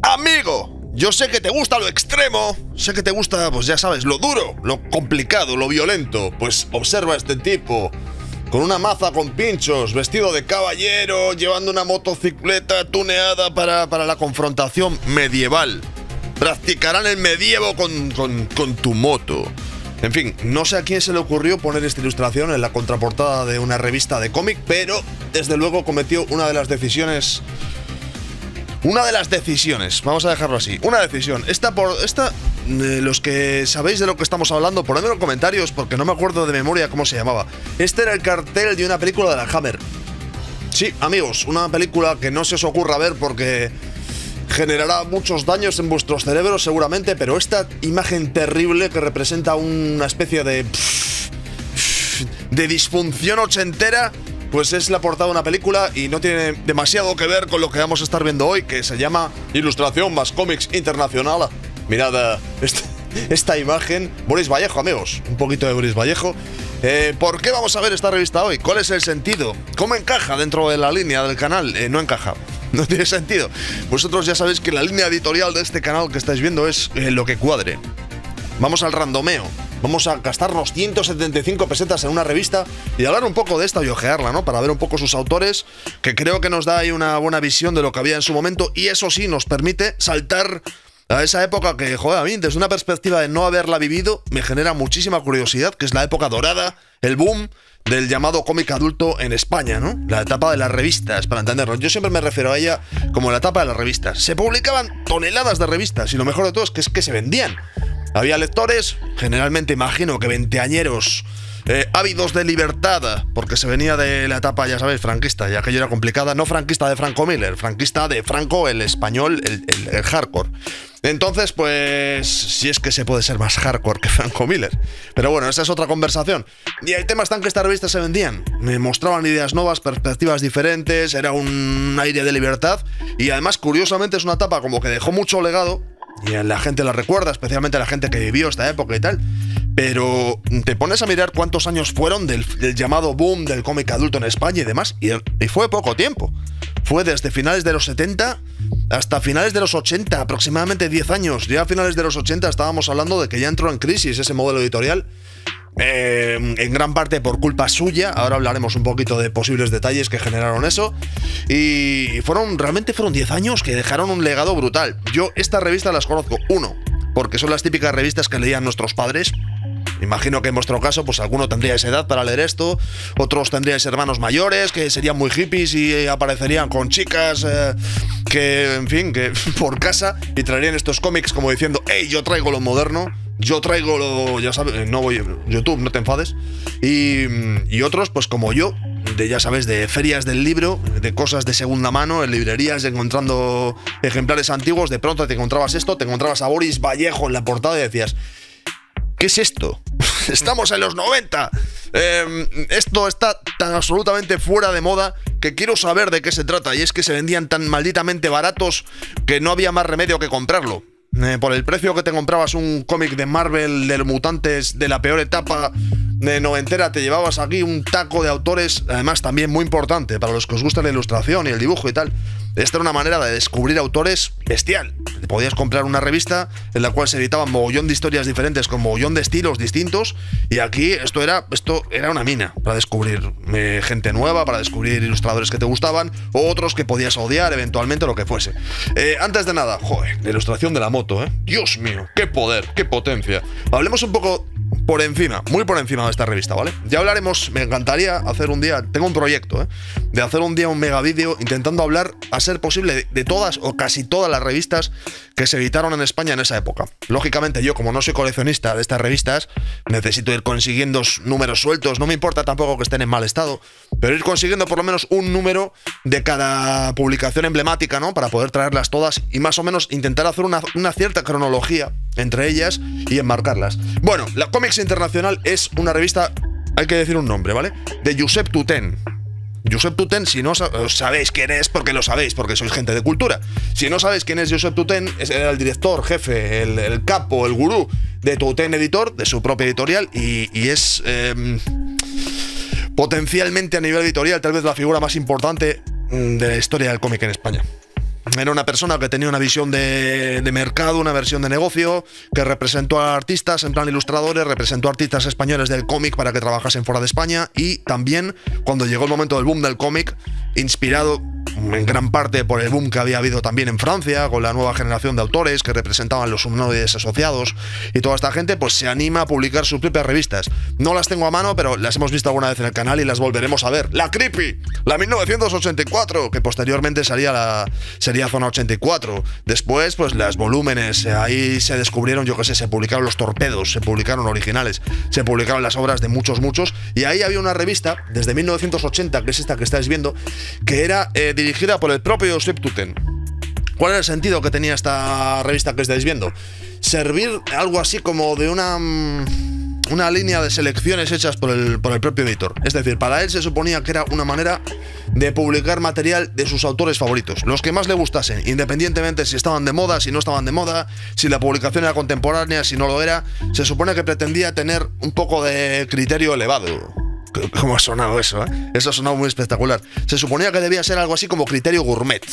Amigo. Yo sé que te gusta lo extremo, sé que te gusta, pues ya sabes, lo duro, lo complicado, lo violento. Pues observa a este tipo, con una maza con pinchos, vestido de caballero, llevando una motocicleta tuneada para la confrontación medieval. Practicarán el medievo con tu moto. En fin, no sé a quién se le ocurrió poner esta ilustración en la contraportada de una revista de cómic, pero desde luego cometió una de las decisiones, vamos a dejarlo así, una decisión. Los que sabéis de lo que estamos hablando, ponedme en los comentarios porque no me acuerdo de memoria cómo se llamaba. Este era el cartel de una película de la Hammer. Sí, amigos, una película que no se os ocurra ver porque generará muchos daños en vuestros cerebros seguramente, pero esta imagen terrible que representa una especie de disfunción ochentera, pues es la portada de una película y no tiene demasiado que ver con lo que vamos a estar viendo hoy, que se llama Ilustración más Cómics Internacional. Mirad esta imagen. Boris Vallejo, amigos, un poquito de Boris Vallejo. ¿Por qué vamos a ver esta revista hoy? ¿Cuál es el sentido? ¿Cómo encaja dentro de la línea del canal? No encaja. No tiene sentido. Vosotros ya sabéis que la línea editorial de este canal que estáis viendo es lo que cuadre. Vamos al randomeo. Vamos a gastarnos 175 pesetas en una revista y hablar un poco de esta y ojearla, ¿no? Para ver un poco sus autores, que creo que nos da ahí una buena visión de lo que había en su momento y eso sí nos permite saltar a esa época que, joder, a mí desde una perspectiva de no haberla vivido me genera muchísima curiosidad, que es la época dorada, el boom del llamado cómic adulto en España, ¿no? La etapa de las revistas, para entenderlo. Yo siempre me refiero a ella como la etapa de las revistas. Se publicaban toneladas de revistas y lo mejor de todo es que se vendían. Había lectores, generalmente imagino que veinteañeros, ávidos de libertad, porque se venía de la etapa, ya sabéis, franquista, y aquello era complicada. No franquista de Franco Miller, franquista de Franco, el español, el hardcore. Entonces, pues, si es que se puede ser más hardcore que Franco Miller. Pero bueno, esa es otra conversación. Y el tema está en que estas revistas se vendían. Me mostraban ideas nuevas, perspectivas diferentes, era un aire de libertad. Y además, curiosamente, es una etapa como que dejó mucho legado. Y la gente la recuerda, especialmente la gente que vivió esta época y tal. Pero te pones a mirar cuántos años fueron del llamado boom del cómic adulto en España y demás. Y fue poco tiempo. Fue desde finales de los 70 hasta finales de los 80, aproximadamente 10 años. Ya a finales de los 80 estábamos hablando de que ya entró en crisis ese modelo editorial. En gran parte por culpa suya. Ahora hablaremos un poquito de posibles detalles que generaron eso. Y realmente fueron 10 años que dejaron un legado brutal. Yo estas revistas las conozco, uno, porque son las típicas revistas que leían nuestros padres. Imagino que en vuestro caso, pues alguno tendría esa edad para leer esto, otros tendríais hermanos mayores que serían muy hippies y aparecerían con chicas que, en fin, que por casa y traerían estos cómics como diciendo, hey, yo traigo lo moderno, yo traigo lo, ya sabes, no voy a YouTube, no te enfades. Y otros, pues como yo, ya sabes, de ferias del libro, de cosas de segunda mano, en librerías, encontrando ejemplares antiguos, de pronto te encontrabas esto, te encontrabas a Boris Vallejo en la portada y decías, ¿qué es esto? Estamos en los 90. Esto está tan absolutamente fuera de moda que quiero saber de qué se trata. Y es que se vendían tan malditamente baratos que no había más remedio que comprarlo. Por el precio que te comprabas un cómic de Marvel, de los mutantes, de la peor etapa de noventera, te llevabas aquí un taco de autores, además también muy importante para los que os gusta la ilustración y el dibujo y tal. Esta era una manera de descubrir autores bestial. Podías comprar una revista en la cual se editaban mogollón de historias diferentes con mogollón de estilos distintos y aquí esto era una mina para descubrir gente nueva, para descubrir ilustradores que te gustaban o otros que podías odiar eventualmente, lo que fuese. Antes de nada, joder, la ilustración de la moto, Dios mío, qué poder, qué potencia. Hablemos un poco por encima, muy por encima de esta revista, ¿vale? Ya hablaremos, me encantaría hacer un día, tengo un proyecto, de hacer un día un mega vídeo intentando hablar, a ser posible, de todas o casi todas las revistas que se editaron en España en esa época. Lógicamente yo, como no soy coleccionista de estas revistas, necesito ir consiguiendo números sueltos, no me importa tampoco que estén en mal estado, pero ir consiguiendo por lo menos un número de cada publicación emblemática, ¿no? Para poder traerlas todas y más o menos intentar hacer una cierta cronología entre ellas y enmarcarlas. Bueno, la Cómics Internacional es una revista, hay que decir un nombre, ¿vale? De Josep Tutén. Josep Tutén, si no sabéis quién es, porque lo sabéis, porque sois gente de cultura. Si no sabéis quién es Josep Tutén, era el director, jefe, el capo, el gurú de Tutén Editor, de su propia editorial, y es potencialmente a nivel editorial tal vez la figura más importante de la historia del cómic en España. Era una persona que tenía una visión de mercado, una versión de negocio, que representó a artistas, en plan ilustradores, representó a artistas españoles del cómic para que trabajasen fuera de España, y también, cuando llegó el momento del boom del cómic, inspirado en gran parte por el boom que había habido también en Francia, con la nueva generación de autores que representaban los humanoides asociados y toda esta gente, pues se anima a publicar sus propias revistas. No las tengo a mano, pero las hemos visto alguna vez en el canal y las volveremos a ver. La Creepy, la 1984, que posteriormente sería Zona 84. Después, pues las volúmenes, ahí se descubrieron, yo qué sé, se publicaron los torpedos, se publicaron originales, se publicaron las obras de muchos, y ahí había una revista, desde 1980, que es esta que estáis viendo, que era dirigida por el propio Josep Totten. ¿Cuál era el sentido que tenía esta revista que estáis viendo? Servir algo así como de una línea de selecciones hechas por el propio editor. Es decir, para él se suponía que era una manera de publicar material de sus autores favoritos, los que más le gustasen, independientemente si estaban de moda, si no estaban de moda, si la publicación era contemporánea, si no lo era. Se supone que pretendía tener un poco de criterio elevado. ¿Cómo ha sonado eso, eh? Eso ha sonado muy espectacular. Se suponía que debía ser algo así como criterio gourmet.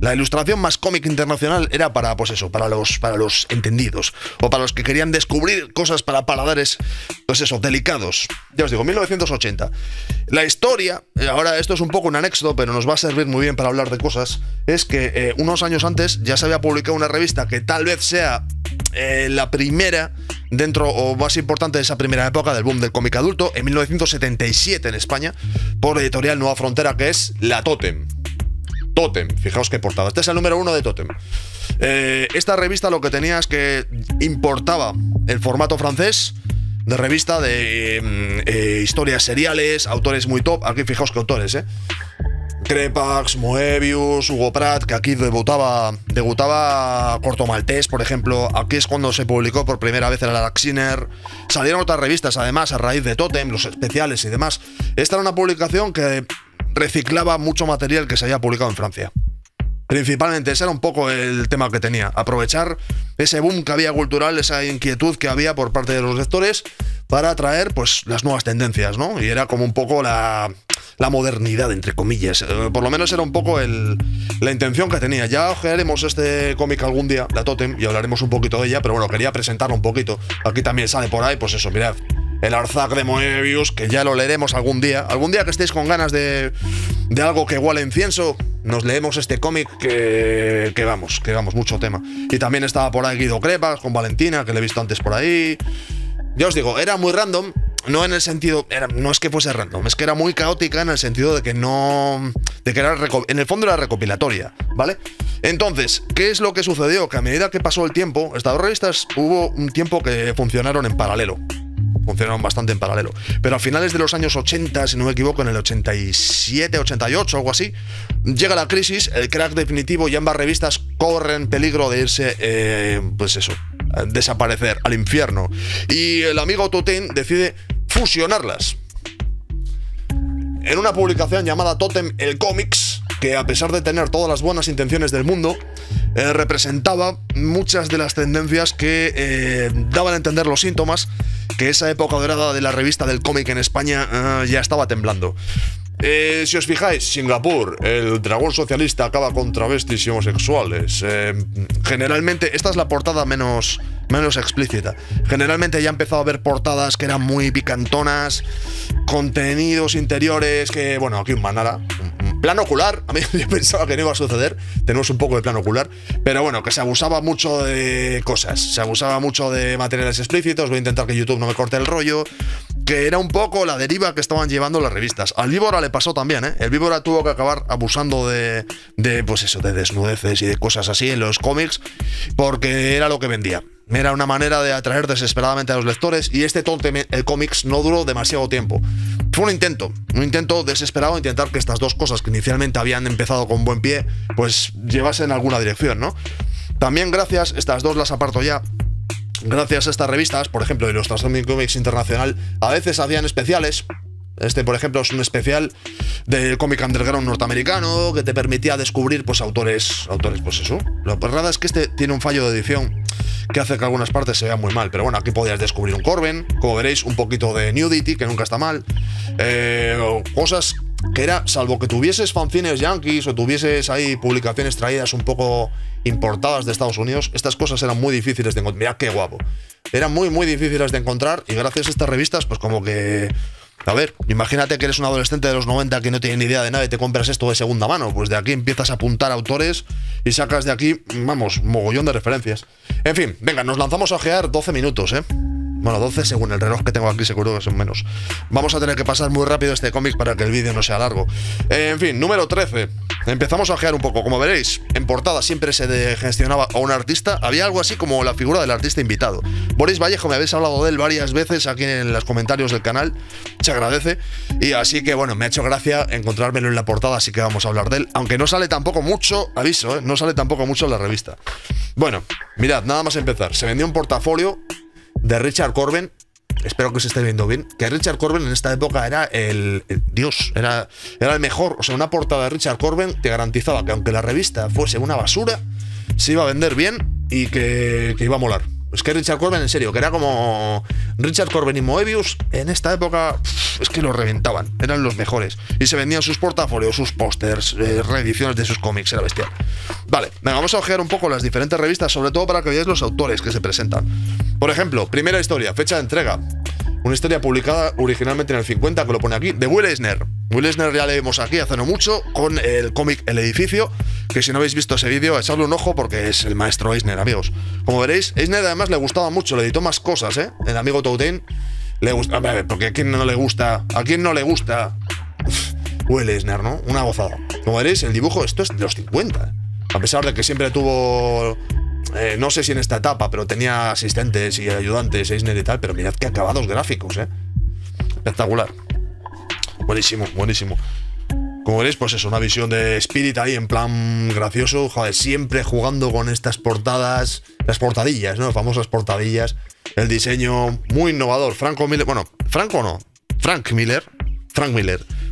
La ilustración más cómic internacional era para, pues eso, para los entendidos, o para los que querían descubrir cosas para paladares, pues eso, delicados. Ya os digo, 1980. La historia, ahora esto es un poco un anexo, pero nos va a servir muy bien para hablar de cosas, es que unos años antes ya se había publicado una revista que tal vez sea la primera dentro o más importante de esa primera época del boom del cómic adulto, en 1977 en España, por editorial Nueva Frontera, que es la Totem. Totem, fijaos qué portada. Este es el número 1 de Totem. Esta revista lo que tenía es que importaba el formato francés de revista de historias seriales, autores muy top. Aquí fijaos qué autores, Crepax, Moebius, Hugo Pratt, que aquí debutaba Corto Maltés, por ejemplo. Aquí es cuando se publicó por primera vez el Araxiner. Salieron otras revistas, además, a raíz de Totem, los especiales y demás. Esta era una publicación que reciclaba mucho material que se había publicado en Francia. Principalmente, ese era un poco el tema que tenía. Aprovechar ese boom que había cultural, esa inquietud que había por parte de los lectores para traer, pues, las nuevas tendencias, ¿no? Y era como un poco la modernidad, entre comillas. Por lo menos era un poco la intención que tenía. Ya ojearemos este cómic algún día, la Totem, y hablaremos un poquito de ella, pero bueno, quería presentarlo un poquito. Aquí también sale por ahí, pues eso, mirad. El Arzac de Moebius, que ya lo leeremos algún día. Algún día que estéis con ganas de algo que huele a incienso, nos leemos este cómic que vamos, mucho tema. Y también estaba por ahí Guido Crepas con Valentina, que le he visto antes por ahí. Ya os digo, era muy random, no en el sentido, no es que fuese random, es que era muy caótica en el sentido de que en el fondo era recopilatoria, ¿vale? Entonces, ¿qué es lo que sucedió? Que a medida que pasó el tiempo, estas dos revistas hubo un tiempo que funcionaron en paralelo. Funcionaron bastante en paralelo. Pero a finales de los años 80, si no me equivoco, en el 87, 88, algo así, llega la crisis, el crack definitivo, y ambas revistas corren peligro de irse, pues eso, desaparecer al infierno. Y el amigo Totten decide fusionarlas en una publicación llamada Totem el Comics, que a pesar de tener todas las buenas intenciones del mundo, representaba muchas de las tendencias que daban a entender los síntomas que esa época dorada de la revista del cómic en España ya estaba temblando. Si os fijáis, Singapur, el dragón socialista acaba con travestis y homosexuales. Generalmente, esta es la portada menos explícita. Generalmente ya he empezado a ver portadas que eran muy picantonas, contenidos interiores que, bueno, aquí un manara. Plano ocular, a mí yo pensaba que no iba a suceder, tenemos un poco de plano ocular, pero bueno, que se abusaba mucho de cosas, se abusaba mucho de materiales explícitos. Voy a intentar que YouTube no me corte el rollo, que era un poco la deriva que estaban llevando las revistas. Al Víbora le pasó también, El Víbora tuvo que acabar abusando de pues eso, de desnudeces y de cosas así en los cómics, porque era lo que vendía. Era una manera de atraer desesperadamente a los lectores, y este Totem el cómics no duró demasiado tiempo. Fue un intento desesperado, intentar que estas dos cosas que inicialmente habían empezado con buen pie, pues llevasen alguna dirección, ¿no? También gracias, estas dos las aparto ya, gracias a estas revistas, por ejemplo, Ilustración Comics Internacional, a veces hacían especiales. Este, por ejemplo, es un especial del cómic underground norteamericano que te permitía descubrir, pues, autores, pues eso. Lo verdad es que este tiene un fallo de edición que hace que algunas partes se vean muy mal, pero bueno, aquí podías descubrir un Corben, como veréis, un poquito de nudity, que nunca está mal, cosas que era, salvo que tuvieses fanzines yankees o tuvieses ahí publicaciones traídas un poco importadas de Estados Unidos, estas cosas eran muy difíciles de encontrar. Mirad qué guapo. Eran muy, muy difíciles de encontrar y gracias a estas revistas, pues como que... A ver, imagínate que eres un adolescente de los 90 que no tiene ni idea de nada y te compras esto de segunda mano. Pues de aquí empiezas a apuntar autores y sacas de aquí, vamos, mogollón de referencias. En fin, venga, nos lanzamos a ojear 12 minutos, ¿eh? Bueno, 12 según el reloj que tengo aquí, seguro que son menos. Vamos a tener que pasar muy rápido este cómic para que el vídeo no sea largo. En fin, número 13. Empezamos a ojear un poco. Como veréis, en portada siempre se gestionaba a un artista. Había algo así como la figura del artista invitado. Boris Vallejo, me habéis hablado de él varias veces aquí en los comentarios del canal. Se agradece. Y así que, bueno, me ha hecho gracia encontrármelo en la portada, así que vamos a hablar de él. Aunque no sale tampoco mucho, aviso, no sale tampoco mucho en la revista. Bueno, mirad, nada más empezar. Se vendió un portafolio de Richard Corben, espero que se esté viendo bien, que Richard Corben en esta época era el Dios, era el mejor. O sea, una portada de Richard Corben te garantizaba que aunque la revista fuese una basura, se iba a vender bien y que iba a molar. Es que Richard Corben, en serio, que era como Richard Corben y Moebius, en esta época es que lo reventaban, eran los mejores. Y se vendían sus portafolios, sus pósters, reediciones de sus cómics, era bestial. Vale, venga, vamos a ojear un poco las diferentes revistas, sobre todo para que veáis los autores que se presentan. Por ejemplo, primera historia, fecha de entrega. Una historia publicada originalmente en el 50, que lo pone aquí, de Will Eisner. Will Eisner ya le vimos aquí hace no mucho con el cómic El Edificio, que si no habéis visto ese vídeo, echarle un ojo porque es el maestro Eisner, amigos. Como veréis, Eisner además le gustaba mucho, le editó más cosas, ¿eh? El amigo Tautain le gusta, a ver, porque ¿a quién no le gusta? ¿A quién no le gusta? Will Eisner, ¿no? Una gozada. Como veréis, el dibujo, esto es de los 50. A pesar de que siempre tuvo... no sé si en esta etapa, pero tenía asistentes y ayudantes, Eisner y tal, pero mirad qué acabados gráficos, ¿eh? Espectacular. Buenísimo, buenísimo. Como veréis, pues eso, una visión de Spirit ahí en plan gracioso, joder, siempre jugando con estas portadas, las portadillas, ¿no? Famosas portadillas. El diseño muy innovador. Frank Miller, bueno, Franco no, Frank Miller.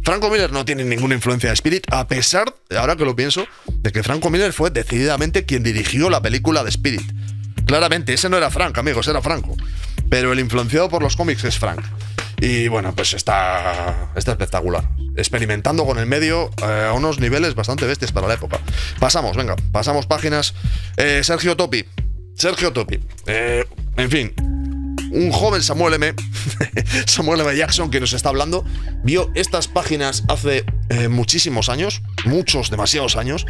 Franco Miller no tiene ninguna influencia de Spirit, a pesar, ahora que lo pienso, de que Franco Miller fue decididamente quien dirigió la película de Spirit. Claramente, ese no era Frank, amigos, era Franco. Pero el influenciado por los cómics es Frank. Y bueno, pues está espectacular. Experimentando con el medio a unos niveles bastante bestias para la época. Pasamos, venga, pasamos páginas. Sergio Topi. En fin, un joven Samuel M. Samuel M. Jackson, que nos está hablando, vio estas páginas hace muchísimos años, demasiados años,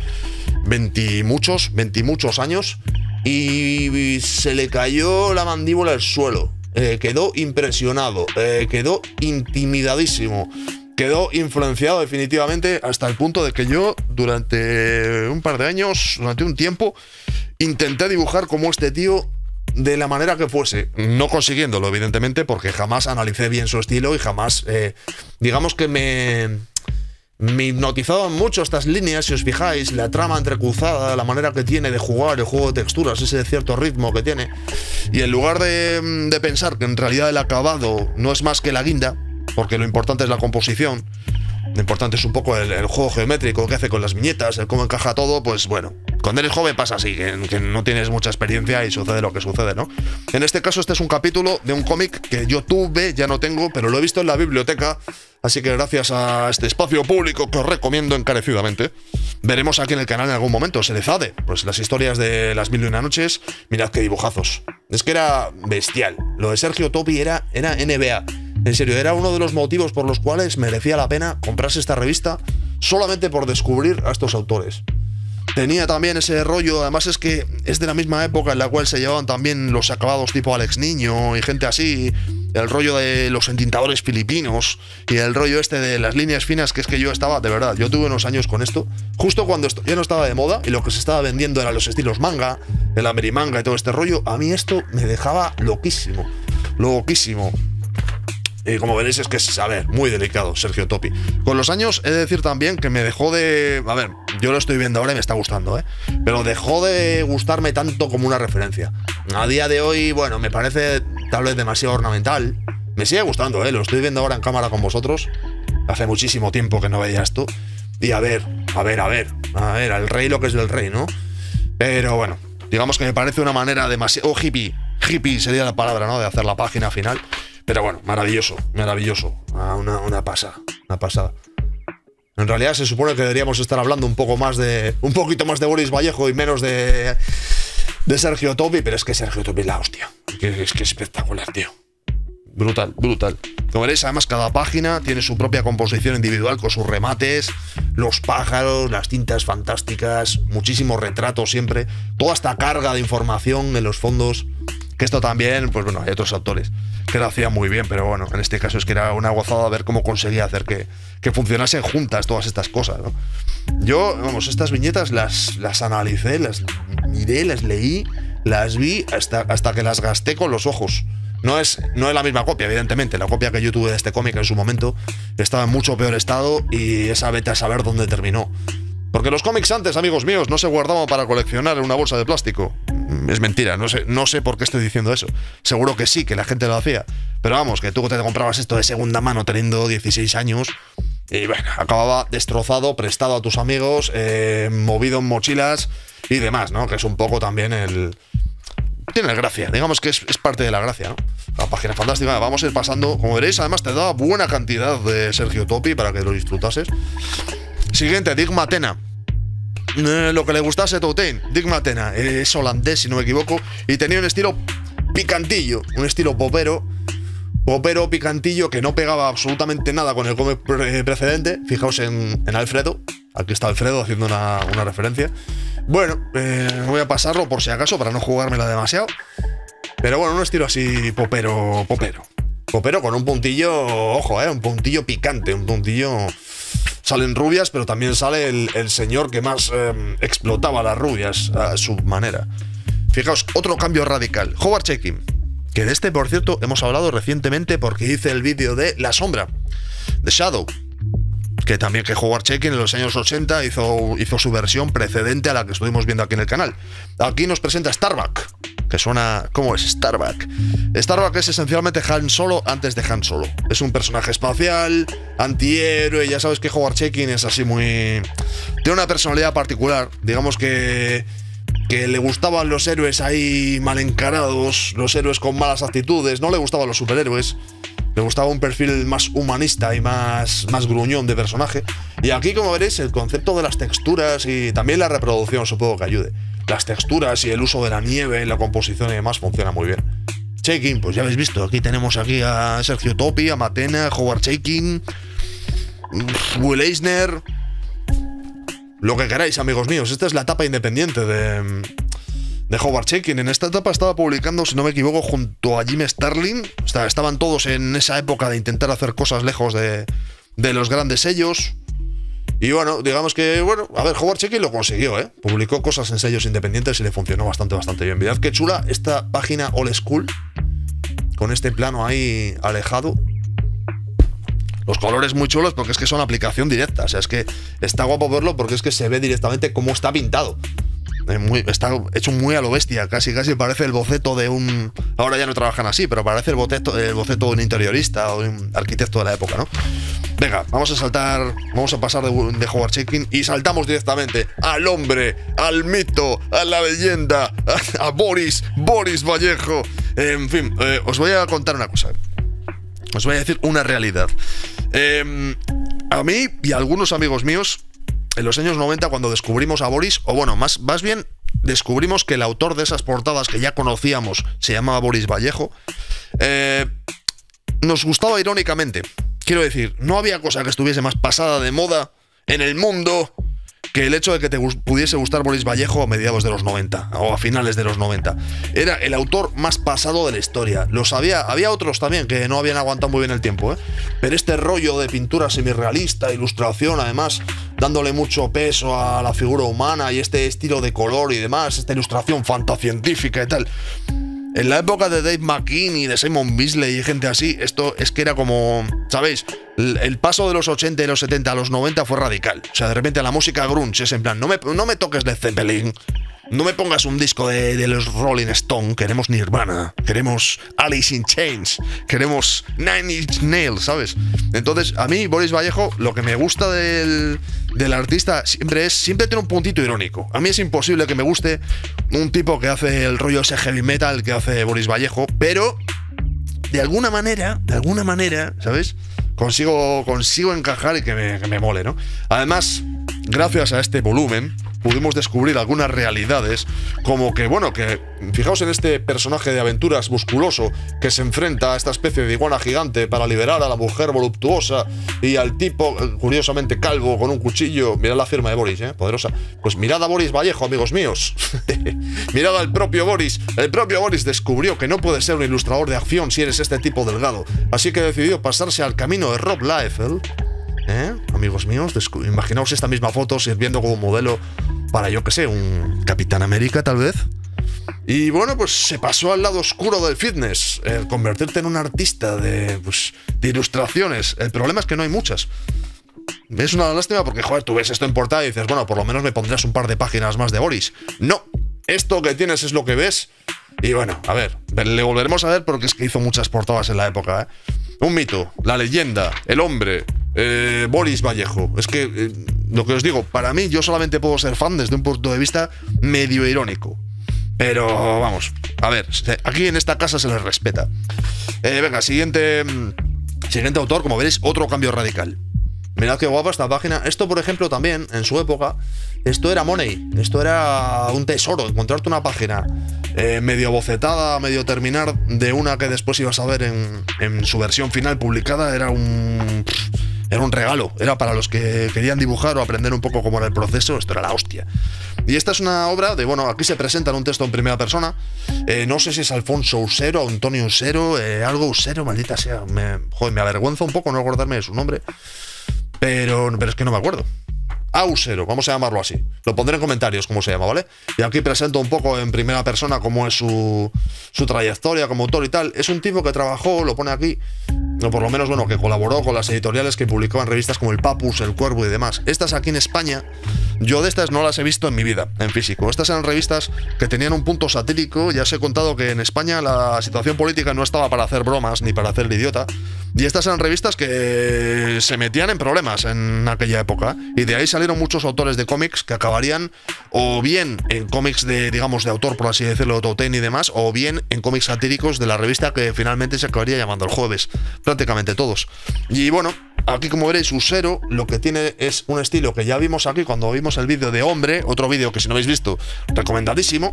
20 muchos años, y se le cayó la mandíbula al suelo. Quedó impresionado, quedó intimidadísimo, quedó influenciado definitivamente hasta el punto de que yo durante un par de años, durante un tiempo, intenté dibujar como este tío de la manera que fuese, no consiguiéndolo evidentemente porque jamás analicé bien su estilo y jamás, digamos que me hipnotizaban mucho estas líneas, si os fijáis, la trama entrecruzada, la manera que tiene de jugar, el juego de texturas, ese cierto ritmo que tiene. Y en lugar de pensar que en realidad el acabado no es más que la guinda, porque lo importante es la composición, lo importante es un poco el juego geométrico que hace con las viñetas, el cómo encaja todo, pues bueno, cuando eres joven pasa así, que no tienes mucha experiencia y sucede lo que sucede, ¿no? En este caso este es un capítulo de un cómic que yo tuve, ya no tengo, pero lo he visto en la biblioteca, así que gracias a este espacio público que os recomiendo encarecidamente, veremos aquí en el canal en algún momento, Serezade, pues las historias de las 1001 noches, mirad qué dibujazos. Es que era bestial, lo de Sergio Topi era NBA. En serio, era uno de los motivos por los cuales merecía la pena comprarse esta revista solamente por descubrir a estos autores. Tenía también ese rollo, además es que es de la misma época en la cual se llevaban también los acabados tipo Alex Niño y gente así, el rollo de los entintadores filipinos y el rollo este de las líneas finas, que es que yo estaba, de verdad, yo tuve unos años con esto, justo cuando esto ya no estaba de moda y lo que se estaba vendiendo eran los estilos manga, el amerimanga y todo este rollo, a mí esto me dejaba loquísimo, loquísimo. Y como veréis es que es, a ver, muy delicado Sergio Topi. Con los años he de decir también que me dejó de... A ver, yo lo estoy viendo ahora y me está gustando, pero dejó de gustarme tanto como una referencia. A día de hoy, bueno, me parece tal vez demasiado ornamental. Me sigue gustando, lo estoy viendo ahora en cámara con vosotros. Hace muchísimo tiempo que no veía esto. Y a ver, al rey lo que es del rey, ¿no? Pero bueno, digamos que me parece una manera demasiado hippie. Hippie sería la palabra, ¿no? De hacer la página final. Pero bueno, maravilloso. Una pasada. En realidad se supone que deberíamos estar hablando un poquito más de Boris Vallejo y menos de Sergio Topi, pero es que Sergio Topi es la hostia. Es que espectacular, tío. Brutal, brutal. Como veréis, además cada página tiene su propia composición individual con sus remates, los pájaros, las tintas fantásticas, muchísimos retratos siempre, toda esta carga de información en los fondos, que esto también, pues bueno, hay otros autores que lo hacían muy bien, pero bueno, en este caso es que era una gozada ver cómo conseguía hacer que funcionasen juntas todas estas cosas, ¿no? Yo, vamos, estas viñetas las analicé, las miré, las leí, las vi hasta que las gasté con los ojos. No es la misma copia, evidentemente. La copia que yo tuve de este cómic en su momento estaba en mucho peor estado y esa vete a saber dónde terminó. Porque los cómics antes, amigos míos, no se guardaban para coleccionar en una bolsa de plástico. Es mentira, no sé por qué estoy diciendo eso. Seguro que sí, que la gente lo hacía. Pero vamos, que tú te comprabas esto de segunda mano teniendo 16 años y bueno, acababa destrozado, prestado a tus amigos, movido en mochilas y demás, ¿no? Que es un poco también tiene gracia, digamos que es parte de la gracia, ¿no? La página fantástica, vamos a ir pasando. Como veréis, además te da buena cantidad de Sergio Topi para que lo disfrutases. Siguiente, Dick Matena. Lo que le gustase a Totein. Dick Matena es holandés, si no me equivoco, y tenía un estilo picantillo, un estilo popero, picantillo, que no pegaba absolutamente nada con el cómic precedente. Fijaos en Alfredo. Aquí está Alfredo haciendo una referencia. Bueno, voy a pasarlo por si acaso para no jugármela demasiado. Pero bueno, un estilo así popero con un puntillo, ojo, un puntillo picante, un puntillo. Salen rubias, pero también sale el señor que más explotaba las rubias a su manera. Fijaos, otro cambio radical. Howard Chaykin, que de este, por cierto, hemos hablado recientemente porque hice el vídeo de La Sombra, The Shadow, que también que Howard Chaykin en los años 80 hizo su versión precedente a la que estuvimos viendo aquí en el canal. Aquí nos presenta Starbuck, que suena... ¿Cómo es Starbuck? Starbuck es esencialmente Han Solo antes de Han Solo. Es un personaje espacial, antihéroe, ya sabes que Howard Chaykin es así muy... Tiene una personalidad particular, digamos que le gustaban los héroes ahí mal encarados, los héroes con malas actitudes, no le gustaban los superhéroes. Le gustaba un perfil más humanista y más gruñón de personaje. Y aquí, como veréis, el concepto de las texturas y también la reproducción supongo que ayude. Las texturas y el uso de la nieve en la composición y demás funciona muy bien. Chaykin, pues ya habéis visto, aquí tenemos a Sergio Topi, a Matena, Howard Chaykin, Will Eisner, lo que queráis, amigos míos. Esta es la etapa independiente de Howard Chaykin. En esta etapa estaba publicando, si no me equivoco, junto a Jim Starlin. Estaban todos en esa época de intentar hacer cosas lejos de los grandes sellos. Y bueno, digamos que, bueno, a ver, Howard Chaykin lo consiguió, ¿eh? Publicó cosas en sellos independientes y le funcionó bastante bien. Mirad qué chula esta página old school, con este plano ahí alejado. Los colores muy chulos porque es que son aplicación directa. O sea, es que está guapo verlo porque es que se ve directamente cómo está pintado. Está hecho muy a lo bestia, casi parece el boceto de un... Ahora ya no trabajan así, pero parece el boceto de un interiorista o de un arquitecto de la época, ¿no? Venga, vamos a pasar de Howard Chaykin y saltamos directamente al hombre, al mito, a la leyenda, a Boris Vallejo. En fin, os voy a contar una cosa. Os voy a decir una realidad. A mí y a algunos amigos míos, en los años 90, cuando descubrimos a Boris, o bueno, más bien descubrimos que el autor de esas portadas que ya conocíamos se llamaba Boris Vallejo, nos gustaba irónicamente. Quiero decir, no había cosa que estuviese más pasada de moda en el mundo que el hecho de que te pudiese gustar Boris Vallejo a mediados de los 90 o a finales de los 90. Era el autor más pasado de la historia. Había otros también que no habían aguantado muy bien el tiempo, ¿eh? Pero este rollo de pintura semirrealista, ilustración, además, dándole mucho peso a la figura humana y este estilo de color y demás, esta ilustración fantascientífica y tal. En la época de Dave McKean y de Simon Bisley y gente así, esto es que era como, ¿sabéis? El paso de los 80 y los 70 a los 90 fue radical. O sea, de repente la música grunge es en plan, no me toques Led Zeppelin, no me pongas un disco de los Rolling Stones, queremos Nirvana, queremos Alice in Chains, queremos Nine Inch Nails, ¿sabes? Entonces, a mí, Boris Vallejo, lo que me gusta del artista siempre tiene un puntito irónico. A mí es imposible que me guste un tipo que hace el rollo ese heavy metal que hace Boris Vallejo, pero de alguna manera, ¿sabes? consigo encajar y que me mole, ¿no? Además, gracias a este volumen pudimos descubrir algunas realidades, como que, bueno, que fijaos en este personaje de aventuras musculoso que se enfrenta a esta especie de iguana gigante para liberar a la mujer voluptuosa y al tipo, curiosamente calvo, con un cuchillo. Mirad la firma de Boris, poderosa. Pues mirad a Boris Vallejo, amigos míos. Mirad al propio Boris. El propio Boris descubrió que no puede ser un ilustrador de acción si eres este tipo delgado, así que decidió pasarse al camino de Rob Liefeld. Amigos míos, imaginaos esta misma foto sirviendo como modelo para, yo que sé, un Capitán América tal vez. Y bueno, pues se pasó al lado oscuro del fitness, convertirte en un artista de ilustraciones. El problema es que no hay muchas. Es una lástima porque, joder, tú ves esto en portada y dices, bueno, por lo menos me pondrás un par de páginas más de Boris. No, esto que tienes es lo que ves. Y bueno, a ver, le volveremos a ver porque es que hizo muchas portadas en la época, Un mito, la leyenda, el hombre, Boris Vallejo. Es que, lo que os digo, para mí yo solamente puedo ser fan desde un punto de vista medio irónico. Pero, vamos, a ver, aquí en esta casa se les respeta. Venga, siguiente autor, como veréis, otro cambio radical. Mirad qué guapa esta página. Esto, por ejemplo, también, en su época, esto era money. Esto era un tesoro. Encontrarte una página medio bocetada, medio terminar, de una que después ibas a ver en su versión final publicada, era un regalo. Era para los que querían dibujar o aprender un poco cómo era el proceso. Esto era la hostia. Y esta es una obra de, bueno, aquí se presenta en un texto en primera persona. No sé si es Alfonso Usero, Antonio Usero, algo Usero, maldita sea. Me avergüenza un poco no acordarme de su nombre. Pero es que no me acuerdo. Ausero, vamos a llamarlo así. Lo pondré en comentarios cómo se llama, ¿vale? Y aquí presento un poco en primera persona cómo es su trayectoria como autor y tal. Es un tipo que trabajó, lo pone aquí, o por lo menos, bueno, que colaboró con las editoriales que publicó en revistas como El Papus, El Cuervo y demás. Estas aquí en España, yo de estas no las he visto en mi vida, en físico. Estas eran revistas que tenían un punto satírico. Ya os he contado que en España la situación política no estaba para hacer bromas ni para hacer el idiota. Y estas eran revistas que se metían en problemas en aquella época. Y de ahí salieron muchos autores de cómics que acabarían o bien en cómics de, digamos, de autor, por así decirlo, Toten y demás, o bien en cómics satíricos de la revista que finalmente se acabaría llamando El Jueves. Prácticamente todos. Y bueno, aquí como veréis, Usero lo que tiene es un estilo que ya vimos aquí cuando vimos el vídeo de Hombre, otro vídeo que si no habéis visto, recomendadísimo.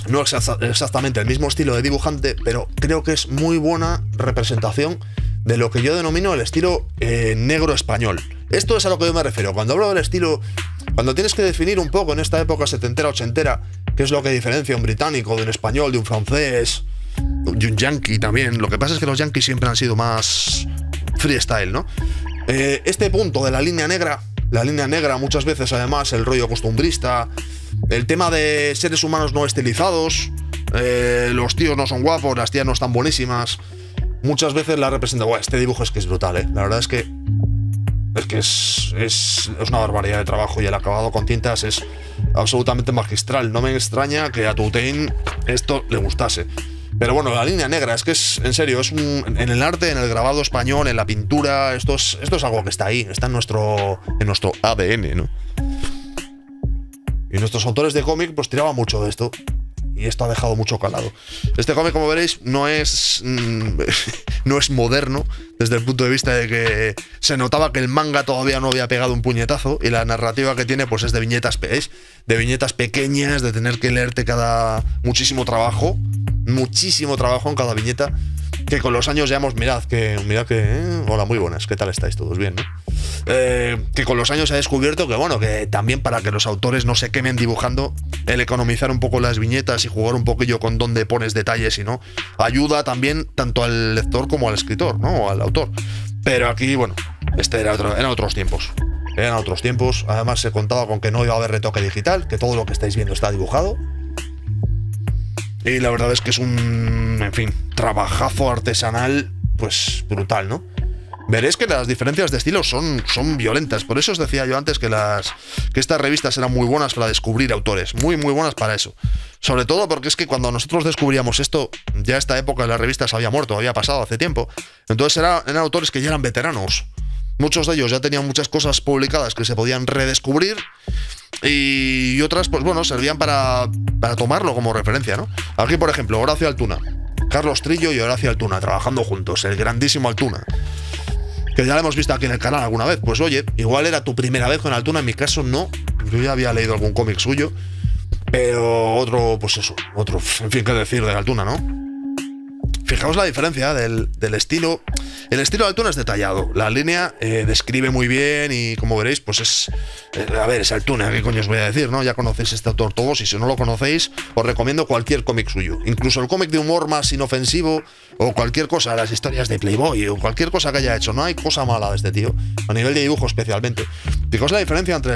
No exactamente el mismo estilo de dibujante, pero creo que es muy buena representación de lo que yo denomino el estilo negro español. Esto es a lo que yo me refiero. Cuando hablo del estilo, cuando tienes que definir un poco en esta época setentera, ochentera, qué es lo que diferencia un británico de un español, de un francés, de un yankee también. Lo que pasa es que los yankees siempre han sido más freestyle, ¿no? Este punto de la línea negra muchas veces además el rollo costumbrista, el tema de seres humanos no estilizados, los tíos no son guapos, las tías no están buenísimas, muchas veces la representa. Bueno, este dibujo es que es brutal, la verdad es que es una barbaridad de trabajo y el acabado con tintas es absolutamente magistral. No me extraña que a Toten esto le gustase. Pero bueno, la línea negra, es que es, en serio, es en el arte, en el grabado español, en la pintura, esto es algo que está ahí, está en nuestro ADN, ¿no? Y nuestros autores de cómic pues tiraban mucho de esto. Y esto ha dejado mucho calado. Este cómic, como veréis, no es moderno, desde el punto de vista de que se notaba que el manga todavía no había pegado un puñetazo, y la narrativa que tiene pues es de viñetas pequeñas, de tener que leerte muchísimo trabajo en cada viñeta, que con los años ya hemos, mirad que hola, muy buenas, ¿qué tal estáis todos? Bien, ¿no? Que con los años he descubierto que, bueno, que también para que los autores no se quemen dibujando, el economizar un poco las viñetas y jugar un poquillo con dónde pones detalles y no, ayuda también tanto al lector como al escritor, ¿no? O al autor. Pero aquí, bueno, eran otros tiempos. Eran otros tiempos, además se contaba con que no iba a haber retoque digital, que todo lo que estáis viendo está dibujado. Y la verdad es que es en fin, trabajazo artesanal, pues brutal, ¿no? Veréis que las diferencias de estilo son violentas. Por eso os decía yo antes que estas revistas eran muy buenas para descubrir autores. Muy, muy buenas para eso. Sobre todo porque es que cuando nosotros descubríamos esto, ya esta época de las revistas había muerto, había pasado hace tiempo. Entonces eran autores que ya eran veteranos. Muchos de ellos ya tenían muchas cosas publicadas que se podían redescubrir. Y otras, pues bueno, servían para tomarlo como referencia, ¿no? Aquí, por ejemplo, Horacio Altuna. Carlos Trillo y Horacio Altuna, trabajando juntos. El grandísimo Altuna. que ya lo hemos visto aquí en el canal alguna vez. Pues oye, igual era tu primera vez con Altuna, en mi caso no. Yo ya había leído algún cómic suyo, pero otro, pues eso, otro, en fin, qué decir de Altuna, ¿no? Fijaos la diferencia del estilo. El estilo de Altuna es detallado. La línea describe muy bien y, como veréis, pues es... a ver, es Altuna, ¿qué coño os voy a decir, no? Ya conocéis este autor todos y si no lo conocéis, os recomiendo cualquier cómic suyo. Incluso el cómic de humor más inofensivo o cualquier cosa, las historias de Playboy o cualquier cosa que haya hecho. No hay cosa mala de este tío, a nivel de dibujo especialmente. Fijaos la diferencia entre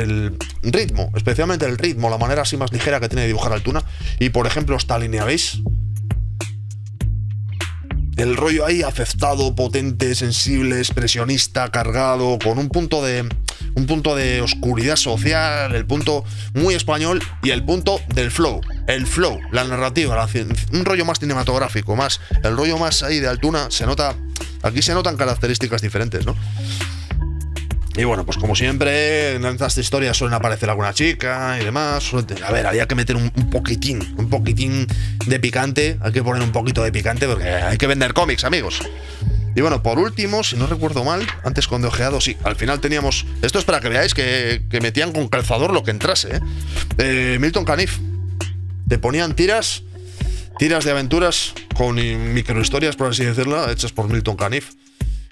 el ritmo, especialmente el ritmo, la manera así más ligera que tiene de dibujar Altuna y, por ejemplo, esta línea, ¿veis? El rollo ahí afectado, potente, sensible, expresionista, cargado, con un punto de oscuridad social, el punto muy español y el punto del flow. El flow, la narrativa, un rollo más cinematográfico, más el rollo más ahí de Altuna, se nota, aquí se notan características diferentes, ¿no? Y bueno, pues como siempre, en estas historias suelen aparecer alguna chica y demás. A ver, había que meter un poquitín de picante. Hay que poner un poquito de picante porque hay que vender cómics, amigos. Y bueno, por último, si no recuerdo mal, antes cuando he ojeado, sí, al final teníamos... Esto es para que veáis que metían con calzador lo que entrase, ¿eh? Milton Caniff. Te ponían tiras de aventuras con microhistorias, por así decirlo, hechas por Milton Caniff.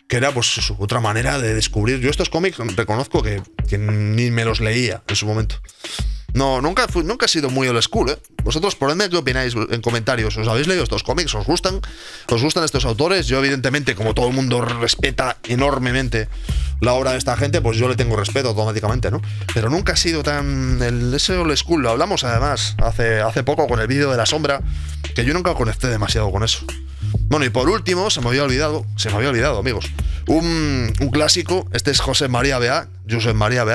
Que era, pues, eso, otra manera de descubrir. Yo estos cómics reconozco que ni me los leía en su momento. No, nunca he sido muy old school, ¿eh? Vosotros, ponedme qué opináis en comentarios. ¿Os habéis leído estos cómics? ¿Os gustan? ¿Os gustan estos autores? Yo, evidentemente, como todo el mundo respeta enormemente la obra de esta gente, pues yo le tengo respeto automáticamente, ¿no? Pero nunca he sido tan... ese old school. Lo hablamos, además, hace poco con el vídeo de La Sombra, que yo nunca conecté demasiado con eso. Bueno, y por último, se me había olvidado, amigos, un clásico. Este es Josep María Beá,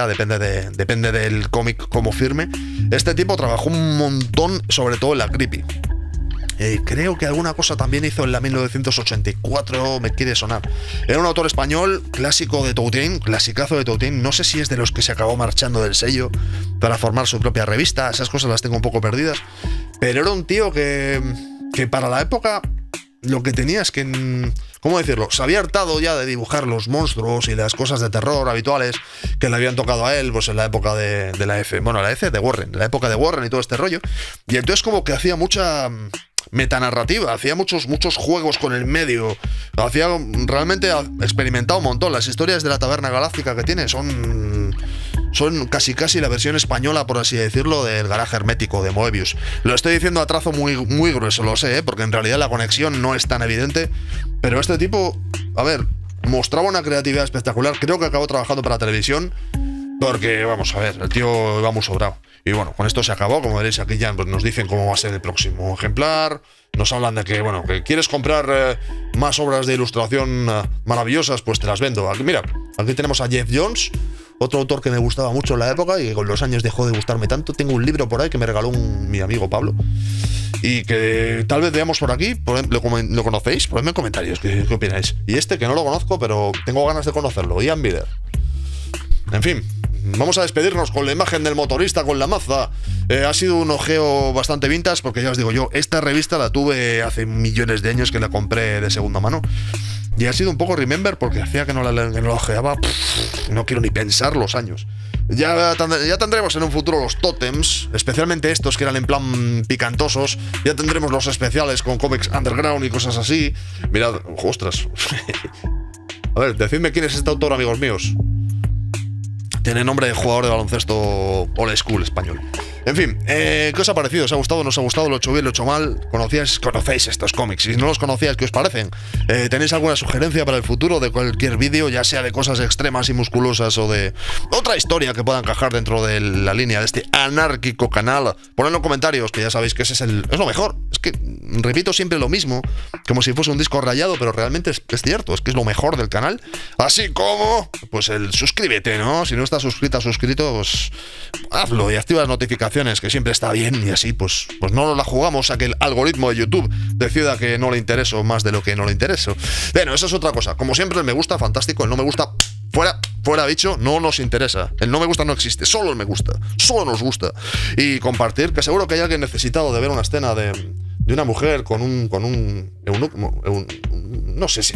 depende del cómic como firme. Este tipo trabajó un montón, sobre todo en la creepy. Creo que alguna cosa también hizo en la 1984, me quiere sonar. Era un autor español, clásico de Toutain, clasicazo de Toutain. No sé si es de los que se acabó marchando del sello para formar su propia revista. Esas cosas las tengo un poco perdidas. Pero era un tío que para la época... Lo que tenía es que, ¿cómo decirlo? Se había hartado ya de dibujar los monstruos y las cosas de terror habituales que le habían tocado a él, pues en la época de la F. Bueno, la F de Warren, la época de Warren y todo este rollo. Y entonces como que hacía mucha metanarrativa, hacía muchos juegos con el medio. Realmente ha experimentado un montón. Las historias de la Taberna Galáctica que tiene son casi la versión española, por así decirlo, del Garaje Hermético de Moebius. Lo estoy diciendo a trazo muy grueso, lo sé, porque en realidad la conexión no es tan evidente. Pero este tipo, a ver, mostraba una creatividad espectacular. Creo que acabó trabajando para televisión, porque, vamos a ver, el tío iba muy sobrado. Y bueno, con esto se acabó. Como veréis aquí ya pues, nos dicen cómo va a ser el próximo ejemplar. Nos hablan de que, bueno, que quieres comprar más obras de ilustración maravillosas, pues te las vendo. Aquí, mira, aquí tenemos a Jeff Jones, otro autor que me gustaba mucho en la época y que con los años dejó de gustarme tanto. Tengo un libro por ahí que me regaló mi amigo Pablo y que tal vez veamos por aquí. ¿Lo conocéis? Ponedme en comentarios qué opináis. Y este que no lo conozco, pero tengo ganas de conocerlo, Ian Miller. En fin, vamos a despedirnos con la imagen del motorista con la maza. Ha sido un ojeo bastante vintage porque ya os digo yo, esta revista la tuve hace millones de años que la compré de segunda mano. Y ha sido un poco remember porque hacía que no la ojeaba. No quiero ni pensar los años. Ya tendremos en un futuro los tótems, especialmente estos que eran en plan picantosos. Ya tendremos los especiales con cómics underground y cosas así. Mirad, ostras. A ver, decidme quién es este autor, amigos míos. Tiene nombre de jugador de baloncesto old school español. En fin, ¿qué os ha parecido? ¿Os ha gustado? ¿No os ha gustado? ¿Lo he hecho bien? ¿Lo he hecho mal? ¿Conocéis estos cómics? Si no los conocíais, ¿qué os parecen? ¿Tenéis alguna sugerencia para el futuro de cualquier vídeo, ya sea de cosas extremas y musculosas o de otra historia que pueda encajar dentro de la línea de este anárquico canal? Ponedlo en comentarios, que ya sabéis que ese es lo mejor. Es que repito siempre lo mismo, como si fuese un disco rayado, pero realmente es cierto, es que es lo mejor del canal. Así como, pues el suscríbete, ¿no? Si no estás suscrito, pues hazlo y activa las notificaciones, que siempre está bien, y así pues no la jugamos a que el algoritmo de YouTube decida que no le intereso más de lo que no le intereso. Bueno, eso es otra cosa. Como siempre, el me gusta, fantástico. El no me gusta, fuera dicho, no nos interesa. El no me gusta no existe, solo el me gusta, solo nos gusta. Y compartir, que seguro que hay alguien necesitado de ver una escena de una mujer con un no sé si...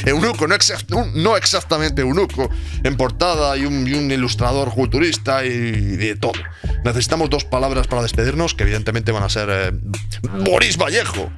eunuco, no exactamente eunuco. En portada hay un ilustrador culturista y de todo. Necesitamos 2 palabras para despedirnos, que evidentemente van a ser Boris Vallejo.